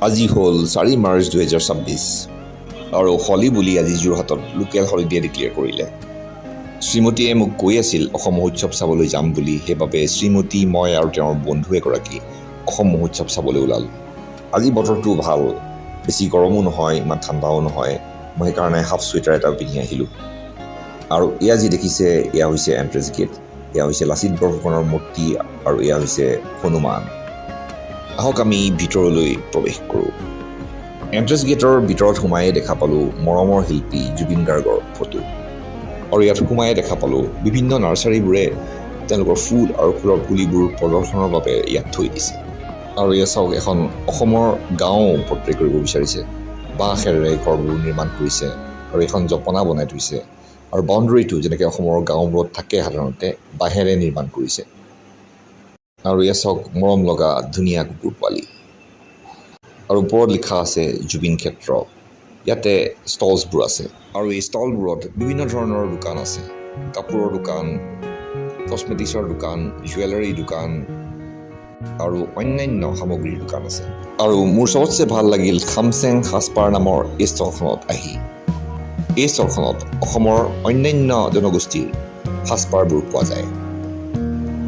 আজি হ'ল 4 মাৰ্চ 2026 আৰু হলি বুলি আজি যোৰহাটত লোকেল হলিডে ডিক্লেয়াৰ কৰিলে। শ্ৰীমতীয়ে মোক কৈ আছিল অসম মহোৎসৱ চাবলৈ যাম বুলি, সেইবাবে শ্ৰীমতী, মই আৰু তেওঁৰ বন্ধু এগৰাকী অসম মহোৎসৱ চাবলৈ ওলালোঁ। আজি বতৰটো ভাল, বেছি গৰমো নহয়, ইমান ঠাণ্ডাও নহয়, মই সেইকাৰণে হাফ চুৱেটাৰ এটা পিন্ধি আহিলোঁ। আৰু এয়া যি দেখিছে, এয়া হৈছে এণ্ট্ৰেঞ্চ গেট, এয়া হৈছে লাচিত বৰফুকনৰ মূৰ্তি আৰু এয়া হৈছে হনুমান। আহক আমি ভিতৰলৈ প্ৰৱেশ কৰোঁ। এণ্ট্ৰেঞ্চ গেটৰ ভিতৰত সোমায়ে দেখা পালোঁ মৰমৰ শিল্পী জুবিন গাৰ্গৰ ফটো। আৰু ইয়াত সোমায়ে দেখা পালোঁ বিভিন্ন নাৰ্চাৰীবোৰে তেওঁলোকৰ ফুল আৰু ফুলৰ পুলিবোৰ প্ৰদৰ্শনৰ বাবে ইয়াত থৈ দিছে। আৰু এয়া চাওক, এখন অসমৰ গাঁও পৰ্ট্ৰেট কৰিব বিচাৰিছে। বাঁহেৰে ঘৰবোৰ নিৰ্মাণ কৰিছে আৰু এখন জপনা বনাই থৈছে। আৰু বাউণ্ডেৰীটো যেনেকৈ অসমৰ গাঁওবোৰত থাকে সাধাৰণতে বাঁহেৰে নিৰ্মাণ কৰিছে। আৰু এয়া চাওক, মৰম লগা ধুনীয়া কুকুৰ পোৱালি। আৰু ওপৰত লিখা আছে জুবিন ক্ষেত্ৰ। ইয়াতে ষ্টলছবোৰ আছে আৰু এই ষ্টলবোৰত বিভিন্ন ধৰণৰ দোকান আছে। কাপোৰৰ দোকান, কছমেটিক্সৰ দোকান, জুৱেলাৰী দোকান আৰু অন্যান্য সামগ্ৰীৰ দোকান আছে। আৰু মোৰ চবতছে ভাল লাগিল খামচেং সাজপাৰ নামৰ এই ষ্টলখনত আহি। এই ষ্টলখনত অসমৰ অন্যান্য জনগোষ্ঠীৰ সাজপাৰবোৰ পোৱা যায়।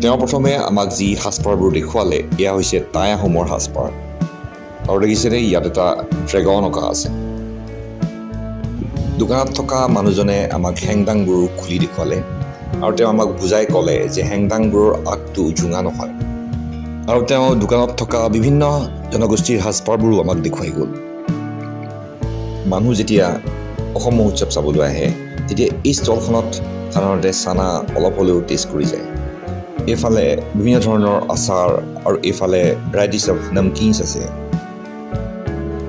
তেওঁ প্ৰথমে আমাক যি সাজপাৰবোৰ দেখুৱালে, এয়া হৈছে টাই আহোমৰ সাজপাৰ। আৰু দেখিছেনে, ইয়াত এটা ড্ৰেগন অঁকা আছে। দোকানত থকা মানুহজনে আমাক হেংদাংবোৰ খুলি দেখুৱালে আৰু তেওঁ আমাক বুজাই ক'লে যে হেংদাংবোৰৰ আগটো জোঙা নহয়। আৰু তেওঁ দোকানত থকা বিভিন্ন জনগোষ্ঠীৰ সাজপাৰবোৰো আমাক দেখুৱাই গ'ল। মানুহ যেতিয়া অসম মহোৎসৱ চাবলৈ আহে, তেতিয়া এই ষ্টলখনত সাধাৰণতে চানা অলপ হ'লেও টেষ্ট কৰি যায়। এইফালে বিভিন্ন ধৰণৰ আচাৰ আৰু এইফালে ভেৰাইটিছ অফ নমকিনছ আছে।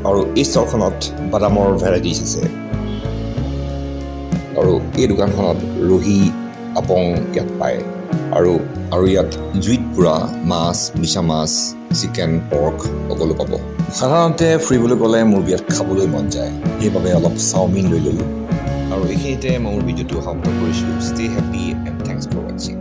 আৰু এই ষ্টলখনত বাদামৰ ভেৰাইটিছ আছে। আৰু এই দোকানখনত ৰহি, আপং ইয়াত পায়। আৰু ইয়াত জুইত পোৰা মাছ, মিছা মাছ, চিকেন, পৰ্ক সকলো পাব। সাধাৰণতে ফুৰিবলৈ গ'লে মোৰ বিয়াত খাবলৈ মন যায়, সেইবাবে অলপ চাওমিন লৈ ল'লোঁ। আৰু এইখিনিতে মই মোৰ ভিডিঅ'টো সমাপ্ত কৰিছোঁ। Stay happy and thanks for ৱাচিং।